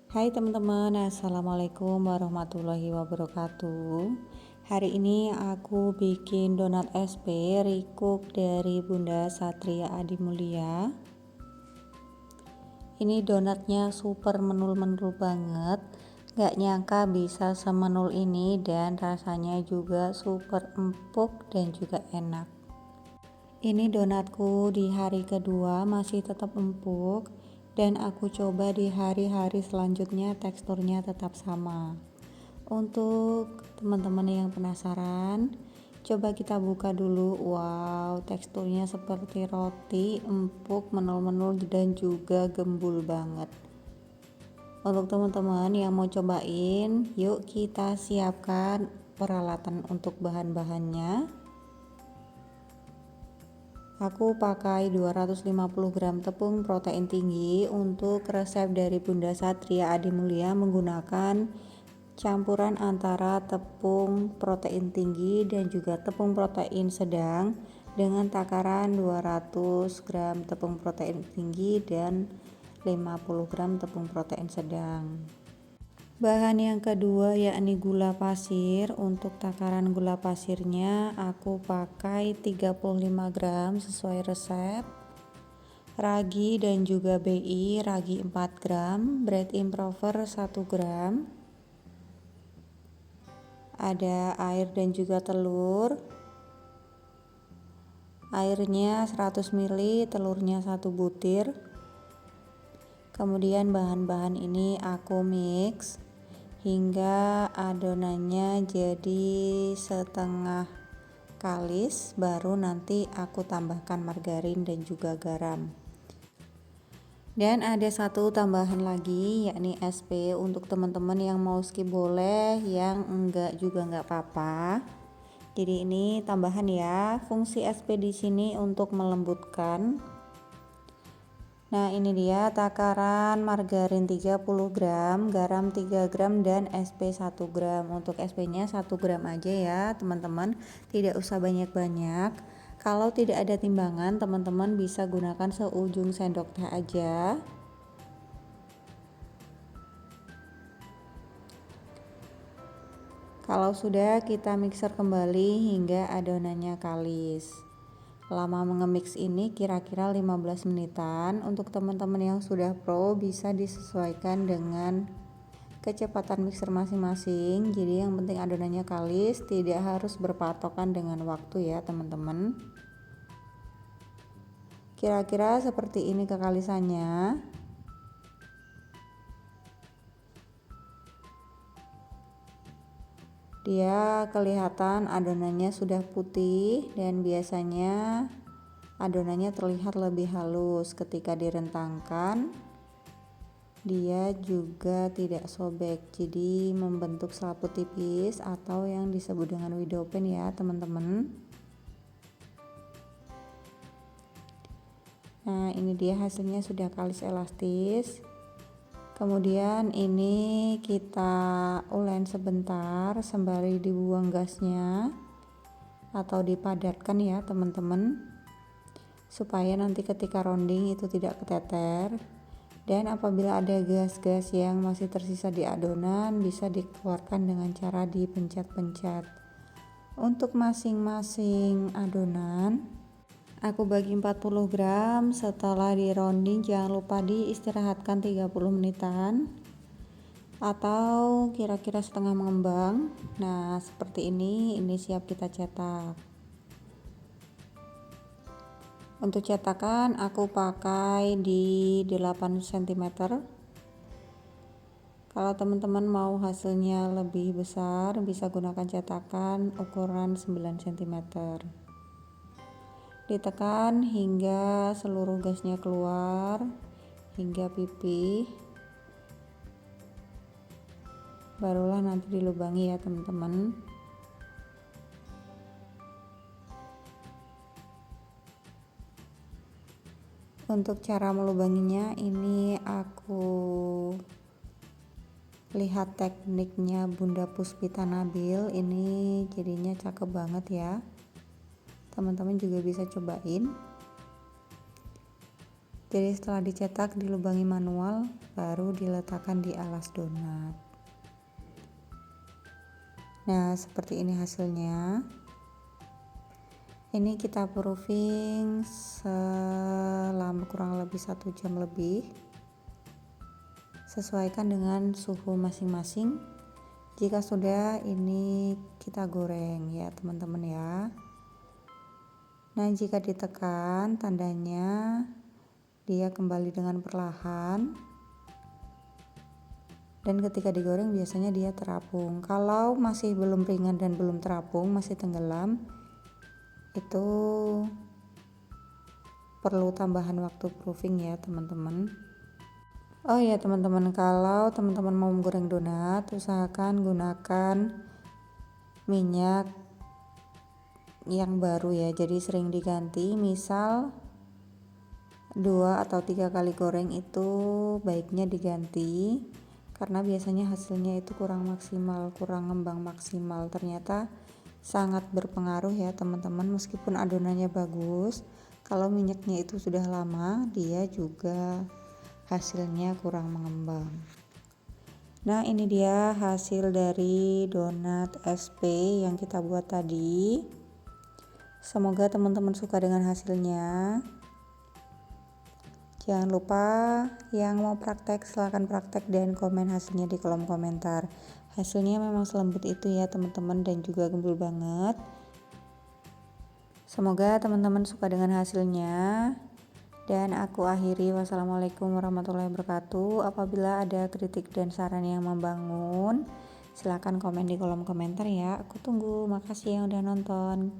Hai teman-teman, assalamualaikum warahmatullahi wabarakatuh. Hari ini aku bikin donat SP recook dari Bunda Satria Adi Mulia. Ini donatnya super menul-menul banget. Gak nyangka bisa semenul ini dan rasanya juga super empuk dan juga enak. Ini donatku di hari kedua masih tetap empuk, dan aku coba di hari-hari selanjutnya teksturnya tetap sama. Untuk teman-teman yang penasaran, coba kita buka dulu. Wow, teksturnya seperti roti, empuk, menul-menul dan juga gembul banget. Untuk teman-teman yang mau cobain, yuk kita siapkan peralatan untuk bahan-bahannya. Aku pakai 250 gram tepung protein tinggi. Untuk resep dari Bunda Satria Adi Mulia menggunakan campuran antara tepung protein tinggi dan juga tepung protein sedang dengan takaran 200 gram tepung protein tinggi dan 50 gram tepung protein sedang. Bahan yang kedua yakni gula pasir. Untuk takaran gula pasirnya aku pakai 35 gram sesuai resep. Ragi dan juga BI, ragi 4 gram, bread improver 1 gram. Ada air dan juga telur. Airnya 100 ml, telurnya 1 butir. Kemudian bahan-bahan ini aku mix hingga adonannya jadi setengah kalis, baru nanti aku tambahkan margarin dan juga garam. Dan ada satu tambahan lagi yakni SP. Untuk teman-teman yang mau skip boleh, yang enggak juga enggak apa-apa. Jadi ini tambahan ya. Fungsi SP di sini untuk melembutkan. Nah, ini dia takaran margarin 30 gram, garam 3 gram dan SP 1 gram. Untuk SP nya 1 gram aja ya teman-teman, tidak usah banyak-banyak. Kalau tidak ada timbangan, teman-teman bisa gunakan seujung sendok teh aja. Kalau sudah, kita mixer kembali hingga adonannya kalis. Lama mengemix ini kira-kira 15 menitan. Untuk teman-teman yang sudah pro bisa disesuaikan dengan kecepatan mixer masing-masing. Jadi yang penting adonannya kalis, tidak harus berpatokan dengan waktu ya teman-teman. Kira-kira seperti ini kekalisannya. Dia kelihatan adonannya sudah putih dan biasanya adonannya terlihat lebih halus ketika direntangkan. Dia juga tidak sobek, jadi membentuk selaput tipis atau yang disebut dengan widopen ya teman-teman. Nah, ini dia hasilnya sudah kalis elastis. Kemudian ini kita ulen sebentar sembari dibuang gasnya atau dipadatkan ya teman-teman, supaya nanti ketika rounding itu tidak keteter. Dan apabila ada gas-gas yang masih tersisa di adonan, bisa dikeluarkan dengan cara dipencet-pencet. Untuk masing-masing adonan aku bagi 40 gram. Setelah di rounding jangan lupa diistirahatkan 30 menitan atau kira-kira setengah mengembang. Nah, seperti ini siap kita cetak. Untuk cetakan aku pakai di 8 cm. Kalau teman-teman mau hasilnya lebih besar, bisa gunakan cetakan ukuran 9 cm. Ditekan hingga seluruh gasnya keluar, hingga pipih. Barulah nanti dilubangi ya teman-teman. Untuk cara melubanginya ini aku lihat tekniknya Bunda Puspita Nabil, ini jadinya cakep banget ya. Teman-teman juga bisa cobain. Jadi setelah dicetak dilubangi manual, baru diletakkan di alas donat. Nah, seperti ini hasilnya. Ini kita proofing selama kurang lebih 1 jam lebih. Sesuaikan dengan suhu masing-masing. Jika sudah, ini kita goreng ya teman-teman ya. Nah, jika ditekan tandanya dia kembali dengan perlahan. Dan ketika digoreng biasanya dia terapung. Kalau masih belum ringan dan belum terapung, masih tenggelam, itu perlu tambahan waktu proofing ya teman-teman. Oh ya teman-teman, kalau teman-teman mau menggoreng donat, usahakan gunakan minyak yang baru ya, jadi sering diganti. Misal 2 atau 3 kali goreng itu baiknya diganti, karena biasanya hasilnya itu kurang maksimal, kurang ngembang maksimal. Ternyata sangat berpengaruh ya teman-teman. Meskipun adonannya bagus, kalau minyaknya itu sudah lama, dia juga hasilnya kurang mengembang. Nah, ini dia hasil dari donat SP yang kita buat tadi. Semoga teman-teman suka dengan hasilnya. Jangan lupa yang mau praktek silahkan praktek dan komen hasilnya di kolom komentar. Hasilnya memang selembut itu ya teman-teman, dan juga gembul banget. Semoga teman-teman suka dengan hasilnya. Dan aku akhiri, wassalamualaikum warahmatullahi wabarakatuh. Apabila ada kritik dan saran yang membangun, silahkan komen di kolom komentar ya. Aku tunggu. Makasih yang udah nonton.